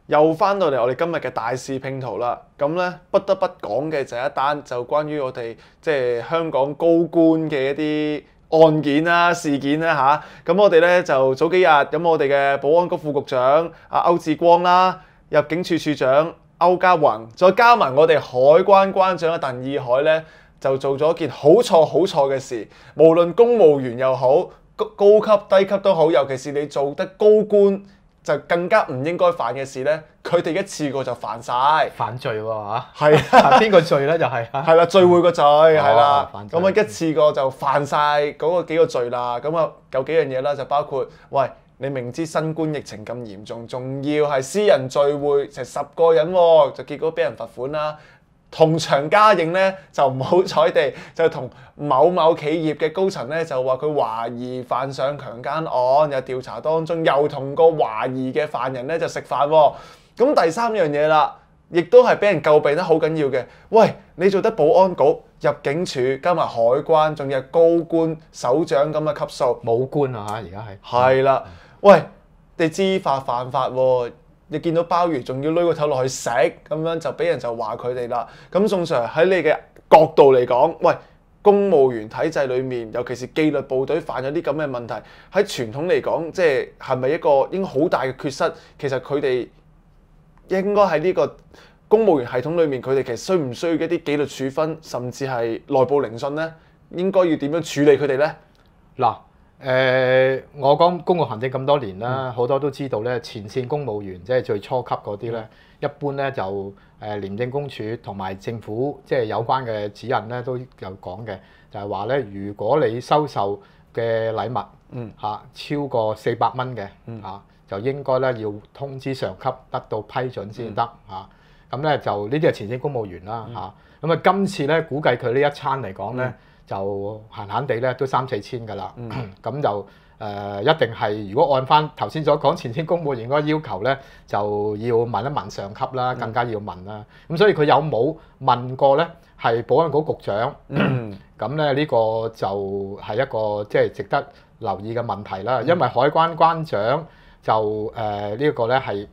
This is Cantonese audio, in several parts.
又翻到嚟我哋今日嘅大事拼圖啦，咁咧不得不講嘅就係一單就關於我哋即係香港高官嘅一啲案件啦、事件啦嚇。咁我哋咧就早幾日咁我哋嘅保安局副局長阿歐志光啦、入境處處長歐家宏，再加埋我哋海關關長阿鄧義海咧，就做咗件好錯嘅事。無論公務員又好，高級低級都好，尤其是你做得高官，就更加唔應該犯嘅事咧，佢哋一次過就犯晒。犯罪喎嚇，係邊個罪咧？就係係啦，聚會個罪係啦，犯罪咁啊一次過就犯晒嗰個幾個罪啦。咁啊有幾樣嘢啦，就包括喂，你明知新冠疫情咁嚴重，仲要係私人聚會，成10個人喎，就結果俾人罰款啦。同場加映咧就唔好彩地，就同某企業嘅高層咧就話佢懷疑犯上強姦案，有調查當中又同個懷疑嘅犯人咧就食飯喎。咁第三樣嘢啦，亦都係俾人詬病得好緊要嘅。喂，你做得保安局、入境處加埋海關，仲有高官、首長咁嘅級數，武官啊嚇，而家係啦。喂，你知法犯法喎。你見到鮑魚仲要攆個頭落去食，咁樣就俾人就話佢哋啦。咁宋 Sir 喺你嘅角度嚟講，喂，公務員體制裏面，尤其是紀律部隊犯咗啲咁嘅問題，喺傳統嚟講，即係咪一個應該好大嘅缺失？其實佢哋應該喺呢個公務員系統裏面，佢哋其實需唔需要一啲紀律處分，甚至係內部聆訊呢？應該要點樣處理佢哋呢？嗱。我講公共行政咁多年啦，好多都知道咧，前線公務員即係最初級嗰啲咧，一般咧就廉政公署同埋政府即係有關嘅指引咧都有講嘅，就係話咧，如果你收受嘅禮物超過400蚊嘅就應該咧要通知上級得到批准先得嚇。咁咧就呢啲係前線公務員啦嚇。咁啊今次咧估計佢呢一餐嚟講咧。就閒閒地咧都3-4千㗎啦，咁就一定係如果按翻頭先所講前線公務員嗰個要求咧，就要問一問上級啦，更加要問啦。咁所以佢有冇問過咧？係保安局局長，咁咧呢個就係一個即係值得留意嘅問題啦。因為海關關長就呢一個咧係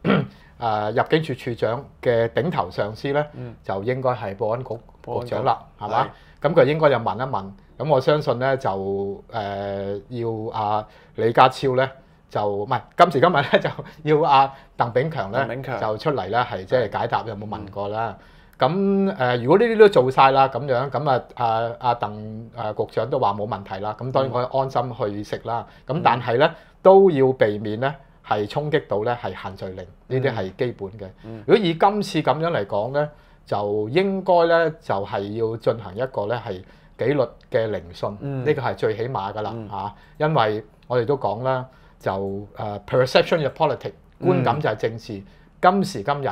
入境處處長嘅頂頭上司咧，就應該係保安局局長啦，係嘛？咁佢應該就問一問，咁我相信咧就要李家超咧就唔係今時今日咧就要鄧炳強咧就出嚟咧係即係解答有冇問過啦。咁如果呢啲都做晒啦咁樣，咁鄧局長都話冇問題啦，咁當然可以安心去食啦。咁但係咧都要避免咧係衝擊到咧係限聚令，呢啲係基本嘅。如果以今次咁樣嚟講咧，就應該咧就係要進行一個咧係紀律嘅聆訊，呢個係最起碼㗎啦嚇。因為我哋都講啦，就perception of politics 觀感就係政治。今時今日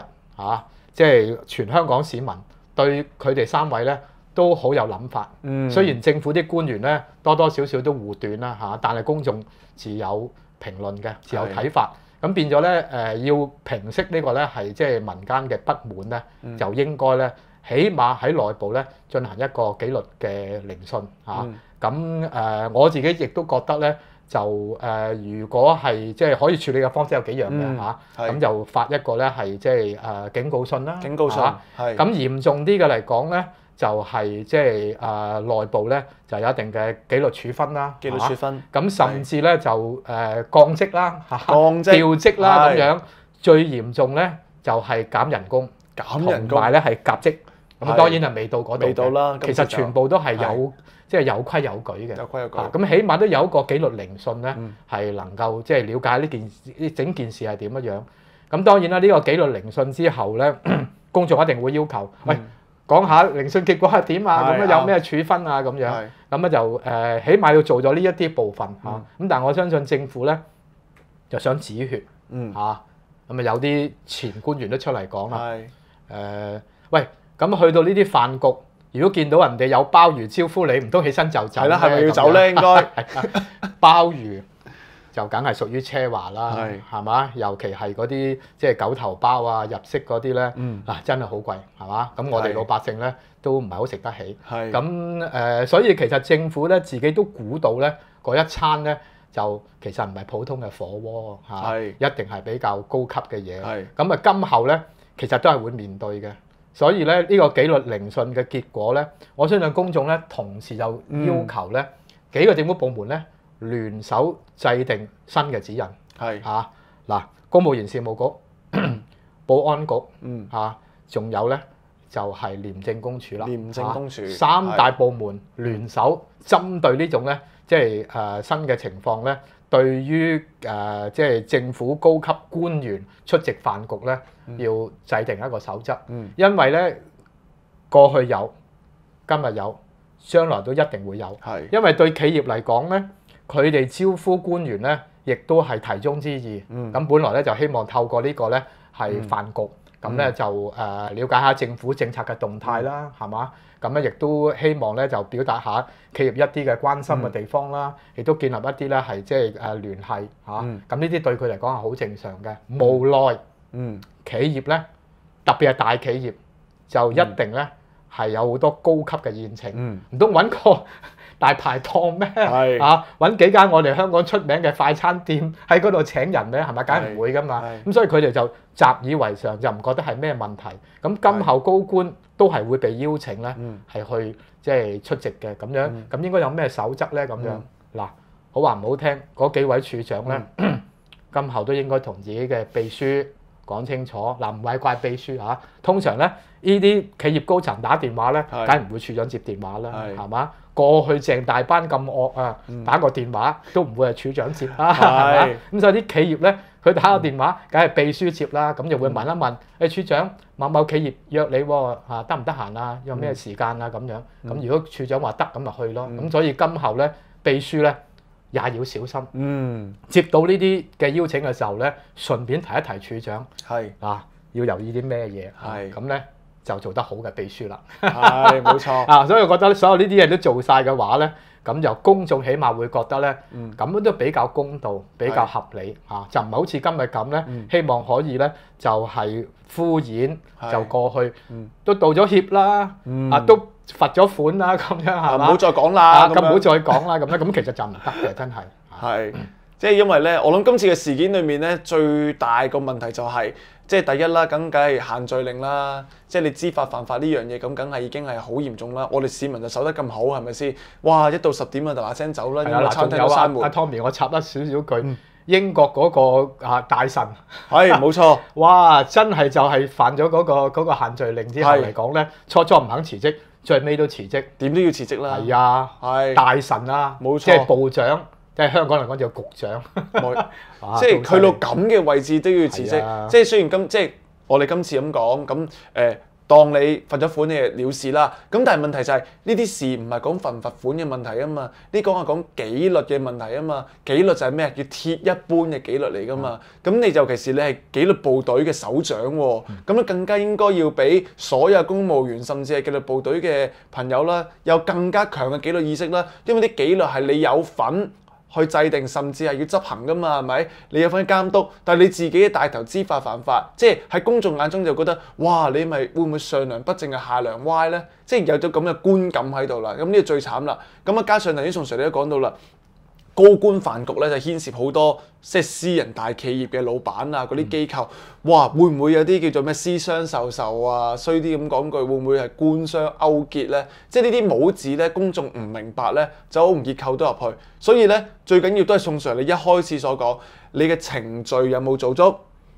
即係全香港市民對佢哋3位咧都好有諗法。雖然政府啲官員咧多多少少都護短啦嚇，但係公眾自有評論嘅，自有睇法。咁變咗咧，要平息呢個咧係即係民間嘅不滿咧，就應該咧，起碼喺內部咧進行一個紀律嘅聆訊嚇。咁我自己亦都覺得咧，就如果係即係可以處理嘅方式有幾樣嘅嚇，咁就發一個咧係即係警告信啦。警告信係。咁嚴重啲嘅嚟講咧，就係即係內部咧就有一定嘅紀律處分啦，紀律處分。咁甚至咧就降職啦，降職、調職啦咁樣。最嚴重咧就係減人工，同埋咧係革職。咁當然係未到嗰度。未到啦。其實全部都係有即係有規有矩嘅。有規有矩。咁起碼都有一個紀律聆訊咧，係能夠即係了解呢整件事係點樣。咁當然啦，呢個紀律聆訊之後咧，公眾一定會要求，喂，講下聆訊結果係點啊？咁樣有咩處分啊？咁樣咁咧就起碼要做咗呢一啲部分嚇。咁但係我相信政府咧就想止血嚇，咁有啲前官員都出嚟講啦。喂，咁去到呢啲飯局，如果見到人哋有鮑魚招呼你，唔通起身就走？係啦，係咪要走咧？應該鮑魚就梗係屬於奢華啦，係嘛？尤其係嗰啲即係九頭鮑啊、日式嗰啲咧，真係好貴，係嘛？咁我哋老百姓咧都唔係好食得起。咁所以其實政府咧自己都估到咧嗰一餐咧就其實唔係普通嘅火鍋嚇，係一定係比較高級嘅嘢。係咁啊，今後咧其實都係會面對嘅。所以咧，呢個紀律聆訊嘅結果咧，我相信公眾咧同時就要求咧幾個政府部門咧聯手制定新嘅指引係嚇。嗱，公務員事務局、保安局嗯仲有咧就係廉政公署啦。廉政公署三大部門聯手針對呢種咧，即係新嘅情況咧，對於即係政府高級官員出席飯局咧，要制定一個守則。因為咧過去有，今日有，將來都一定會有。係因為對企業嚟講咧，佢哋招呼官員咧，亦都係題中之義。咁本來咧就希望透過呢個咧係飯局，咁咧就了解下政府政策嘅動態啦，係嘛？咁咧亦都希望咧就表達下企業一啲嘅關心嘅地方啦，亦都建立一啲咧係即係聯繫嚇。咁呢啲對佢嚟講係好正常嘅。無奈企業咧，特別係大企業，就一定咧係有好多高級嘅宴請，唔通揾個大排檔咩？係揾幾間我哋香港出名嘅快餐店喺嗰度請人咩？係咪？梗係唔會噶嘛。咁所以佢哋就習以為常，就唔覺得係咩問題。咁今後高官都係會被邀請咧，係去即係出席嘅咁樣。咁應該有咩守則咧？咁樣嗱，好話唔好聽，嗰幾位處長咧，今後都應該同自己嘅秘書講清楚。嗱，唔係怪秘書嚇。通常咧，呢啲企業高層打電話咧，梗係唔會處長接電話啦，係嘛？過去鄭大班咁惡啊，打個電話都唔會係處長接啦，係嘛？咁所以啲企業咧，佢打個電話，梗係秘書接啦，咁就會問一問，誒處長，某某企業約你喎，得唔得閒啊？有咩時間啊？咁樣，咁如果處長話得，咁咪去咯。咁所以今後咧，秘書咧也要小心。接到呢啲嘅邀請嘅時候咧，順便提一提處長，要留意啲咩嘢，咁咧。就做得好嘅秘書啦，係冇錯所以我覺得所有呢啲嘢都做晒嘅話咧，咁就公眾起碼會覺得咧，咁樣都比較公道、比較合理就唔係好似今日咁咧，希望可以咧就係敷衍就過去，都道咗歉啦，都罰咗款啦，咁樣係嘛？唔好再講啦，咁唔好再講啦，咁樣咁其實就唔得嘅，真係。係，即係因為咧，我諗今次嘅事件裏面咧，最大個問題就係。即係第一啦，梗係限聚令啦，即係你知法犯法呢樣嘢，咁梗係已經係好嚴重啦。我哋市民就守得咁好，係咪先？哇！一到10點就嗱聲走啦，因為餐廳都閂門。阿 Tommy， 我插得少少句，英國嗰個大臣係冇錯，哇！真係就係犯咗嗰個限聚令之後嚟講咧，初唔肯辭職，最尾都辭職，點都要辭職啦。係啊，係大臣啊，冇錯，即係部長。即係香港嚟講叫局長，即係去到咁嘅位置都要辭職。即係雖然即係我哋今次咁講，咁當你罰咗款你就了事啦。咁但係問題就係呢啲事唔係講罰唔罰款嘅問題啊嘛，呢個係講紀律嘅問題啊嘛。紀律就係咩？叫鐵一般嘅紀律嚟㗎嘛。咁你尤其是你係紀律部隊嘅首長喎，咁你更加應該要俾所有公務員甚至係紀律部隊嘅朋友啦，有更加強嘅紀律意識啦。因為啲紀律係你有份去制定，甚至係要執行噶嘛，係咪？你有份監督，但係你自己帶頭知法犯法，即係喺公眾眼中就覺得，哇！你咪會唔會上梁不正係下梁歪咧？即係有咗咁嘅觀感喺度啦。咁呢個最慘啦。咁啊，加上頭先宋 Sir 你都講到啦，高官飯局咧就牽涉好多即係私人大企業嘅老闆啊，嗰啲機構，哇！會唔會有啲叫做咩私相授受啊？衰啲咁講句，會唔會係官商勾結咧？即係呢啲帽子咧，公眾唔明白咧，就好唔結構到入去。所以咧，最緊要都係宋 Sir 你一開始所講，你嘅程序有冇做足？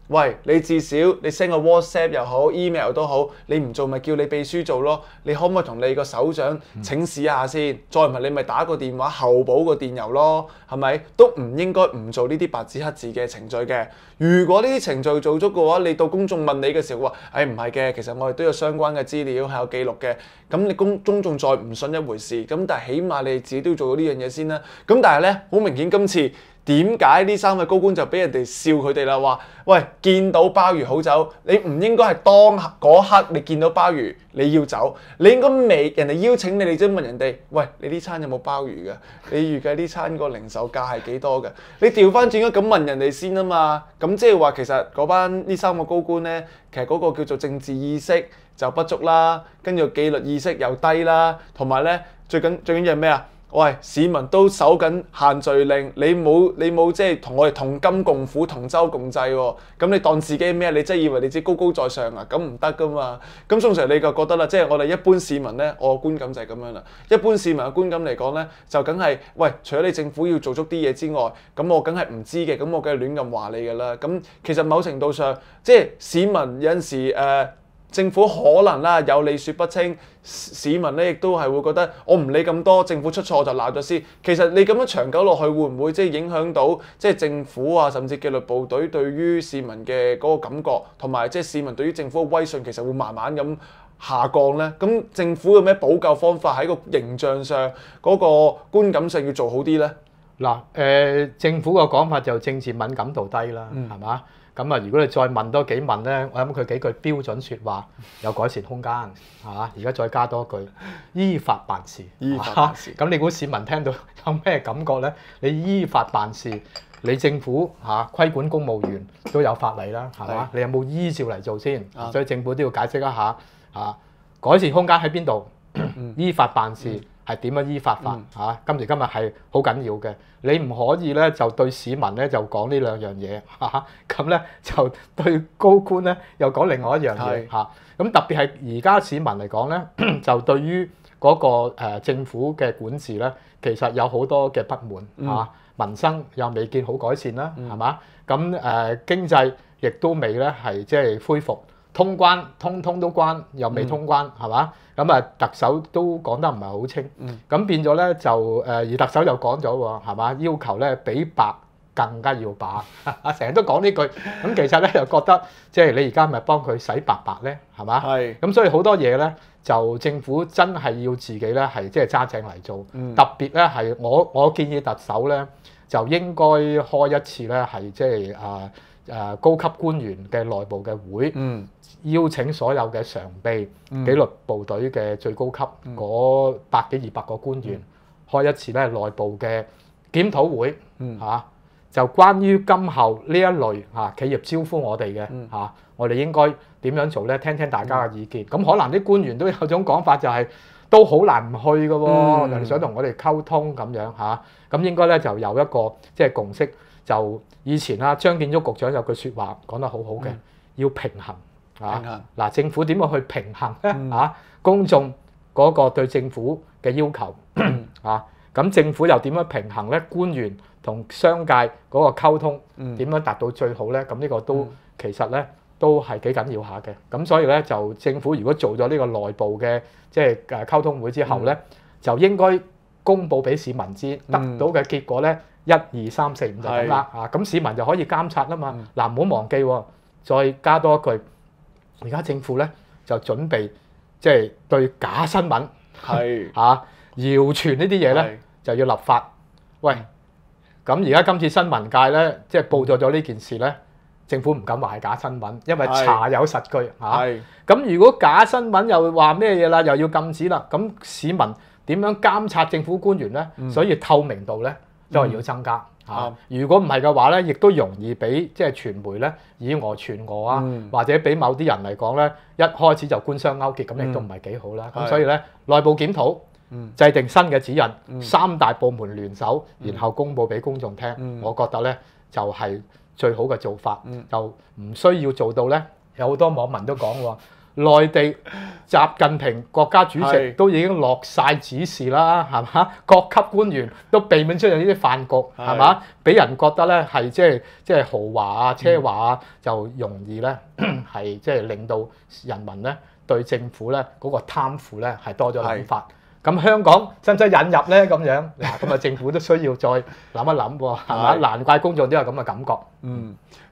喂，你至少你 send 個 WhatsApp 又好 email 都好，你唔做咪叫你秘書做咯。你可唔可以同你個首長請示一下先？再唔係你咪打個電話後補個電郵咯，係咪？都唔應該唔做呢啲白紙黑字嘅程序嘅。如果呢啲程序做足嘅話，你到公眾問你嘅時候話，唔係嘅，其實我哋都有相關嘅資料係有記錄嘅。咁你公眾再唔信一回事，咁但係起碼你自己都要做到呢樣嘢先啦。咁但係咧，好明顯今次。點解呢3位高官就俾人哋笑佢哋啦？話喂，見到鮑魚好走，你唔應該係當嗰刻你見到鮑魚你要走，你應該未人哋邀請你，你先問人哋，喂，你呢餐有冇鮑魚嘅？你預計呢餐個零售價係幾多嘅？你調翻轉應該咁問人哋先啊嘛。咁即係話其實嗰班呢3個高官咧，其實嗰個叫做政治意識就不足啦，跟住紀律意識又低啦，同埋咧最緊要係咩啊？喂，市民都守緊限聚令，你冇即係同我哋同甘共苦、同舟共濟喎。咁你當自己咩？你真係以為你自己高高在上啊？咁唔得噶嘛。咁宋 Sir 你就覺得啦，即係我哋一般市民咧，我嘅觀感就係咁樣啦。一般市民嘅觀感嚟講咧，就梗係喂，除咗你政府要做足啲嘢之外，咁我梗係唔知嘅，咁我梗係亂咁話你㗎啦。咁其實某程度上，即係市民有陣時政府可能啦有理説不清，市民咧亦都係會覺得我唔理咁多，政府出錯就鬧咗先。其實你咁樣長久落去，會唔會即係影響到即係政府啊，甚至紀律部隊對於市民嘅嗰個感覺，同埋即係市民對於政府嘅威信，其實會慢慢咁下降咧？咁政府有咩補救方法喺個形象上嗰個觀感上要做好啲咧？嗱，政府個講法就政治敏感度低啦，係嘛？咁啊，如果你再問多幾問咧，我諗佢幾句標準説話有改善空間，係嘛？而家再加多句依法辦事，依法辦事。咁你估市民聽到有咩感覺咧？你依法辦事，你政府規管公務員都有法例啦，係嘛？你有冇依照嚟做先？所以政府都要解釋一下改善空間喺邊度？依法辦事。係點樣依法法嚇？今時今日係好緊要嘅，你唔可以咧就對市民咧就講呢兩樣嘢嚇，咁咧就對高官咧又講另外一樣嘢嚇。咁特別係而家市民嚟講咧，就對於嗰個政府嘅管治咧，其實有好多嘅不滿嚇，民生又未見好改善啦，係嘛？咁經濟亦都未咧係即係恢復。通關通通都關，又未通關，係嘛？咁啊，特首都講得唔係好清，咁變咗咧就而特首又講咗喎，係嘛？要求咧比白更加要把，成日都講呢句。咁其實咧又覺得即係你而家咪幫佢洗白白咧，係嘛？係。咁所以好多嘢咧就政府真係要自己咧係即係揸正嚟做，特別咧係我建議特首咧就應該開一次咧係即係高級官員嘅內部嘅會，邀請所有嘅常備紀律部隊嘅最高級嗰100幾200個官員，開一次咧內部嘅檢討會嚇，就關於今後呢一類企業招呼我哋嘅嚇，我哋應該點樣做咧？聽聽大家嘅意見。咁可能啲官員都有種講法，就係都好難唔去嘅喎，人哋想同我哋溝通咁樣嚇，咁應該咧就有一個即係共識。就以前張建築局長有句説話講得好好嘅，要平衡嚇。嗱，政府點樣去平衡咧？公眾嗰個對政府嘅要求咁政府又點樣平衡咧？官員同商界嗰個溝通點樣達到最好咧？咁呢個都其實咧都係幾緊要下嘅。咁所以咧就政府如果做咗呢個內部嘅即係溝通會之後咧，就應該公佈俾市民知，得到嘅結果咧。1、2、3、4、5就咁啦咁市民就可以監察啦嘛。嗱，唔好忘記喎，再加多一句，而家政府咧就準備即係對假新聞謠傳呢啲嘢咧就要立法。喂，咁而家今次新聞界咧即係報咗呢件事咧，政府唔敢話係假新聞，因為查有實據咁如果假新聞又話咩嘢啦，又要禁止啦，咁市民點樣監察政府官員咧？所以透明度咧都係要增加如果唔係嘅話咧，亦都容易俾即係傳媒咧以訛傳訛或者俾某啲人嚟講咧，一開始就官商勾結，咁亦都唔係幾好啦。咁所以咧，內部檢討，制定新嘅指引，3大部門聯手，然後公佈俾公眾聽。我覺得咧就係最好嘅做法，就唔需要做到咧。有好多網民都講喎。內地習近平國家主席都已經落晒指示啦，係嘛？各級官員都避免出現呢啲飯局，係嘛？俾人覺得咧係即係豪華奢華就容易咧係即係令到人民咧對政府咧嗰個貪腐咧係多咗諗法。咁香港使唔使引入咧？咁樣嗱，咁政府都需要再諗一諗喎，係嘛？難怪公眾都有咁嘅感覺。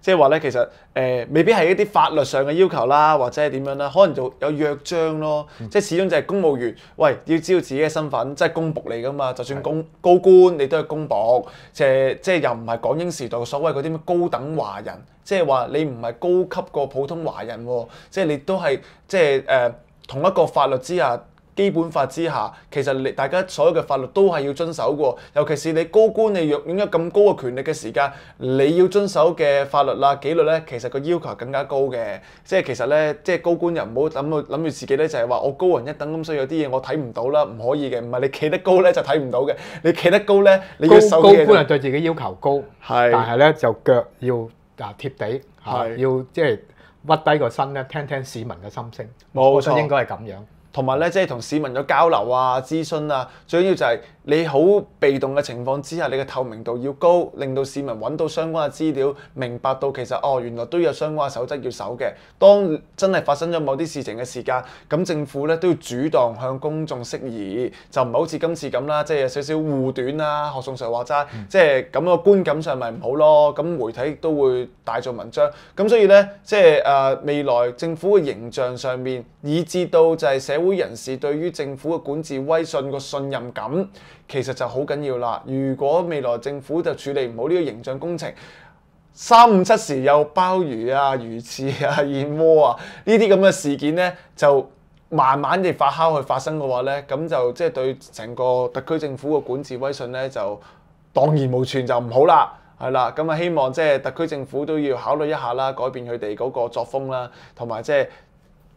即係話咧，其實未必係一啲法律上嘅要求啦，或者係點樣啦，可能就有約章咯。即係始終就係公務員，喂，要知道自己嘅身份，即係公僕嚟㗎嘛。就算高官，你都係公僕，即係又唔係港英時代所謂嗰啲咩高等華人，即係話你唔係高級過普通華人喎，即係你都係即係同一個法律之下。基本法之下，其實你大家所有嘅法律都係要遵守嘅喎。尤其是你高官你擁有咁高嘅權力嘅時間，你要遵守嘅法律啦、紀律咧，其實個要求係更加高嘅。即係其實咧，即係高官又唔好諗住自己咧就係話我高人一等咁，所以有啲嘢我睇唔到啦，唔可以嘅。唔係你企得高咧就睇唔到嘅，你企得高咧你要受高嘅嘢官係對自己要求高，係但係咧就腳要貼地嚇，係要即係屈低個身咧，聽聽市民嘅心聲。冇錯我覺得應該係咁樣。同埋咧，即係同市民有交流啊、諮詢啊，最緊要就係你好被動嘅情況之下，你嘅透明度要高，令到市民揾到相關嘅資料，明白到其實原來都有相關嘅守則要守嘅。當真係發生咗某啲事情嘅時間，咁政府咧都要主動向公眾釋疑，就唔係好似今次咁啦，即係有少少護短啦。學宋 Sir 話齋，即係咁個觀感上咪唔好咯。咁媒體都會大做文章，咁所以咧，即係未來政府嘅形象上面，以至到就係社會人士對於政府嘅管治威信個信任感，其實就好緊要啦。如果未來政府就處理唔好呢個形象工程，3、5、7時有鮑魚啊、魚翅啊、燕窩啊呢啲咁嘅事件咧，就慢慢地發酵去發生嘅話咧，咁就即係對成個特區政府嘅管治威信咧就蕩然無存，就唔好啦。係啦，咁啊希望即係特區政府都要考慮一下啦，改變佢哋嗰個作風啦，同埋即係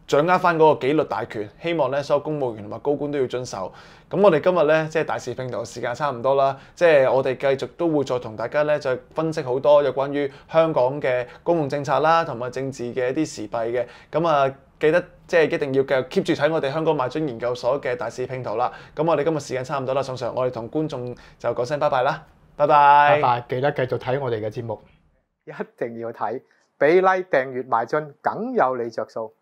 掌握翻嗰個紀律大權，希望咧所有公務員同埋高官都要遵守。咁我哋今日咧即係大視拼圖時間差唔多啦，即係我哋繼續都會再同大家咧再分析好多有關於香港嘅公共政策啦，同埋政治嘅一啲時弊嘅。咁啊記得即係一定要繼續 keep 住睇我哋香港賣樽研究所嘅大視拼圖啦。咁我哋今日時間差唔多啦，宋 Sir，我哋同觀眾就講聲拜拜啦。拜拜！拜拜！記得繼續睇我哋嘅節目，一定要睇，俾 like 訂閱埋樽，梗有你着數。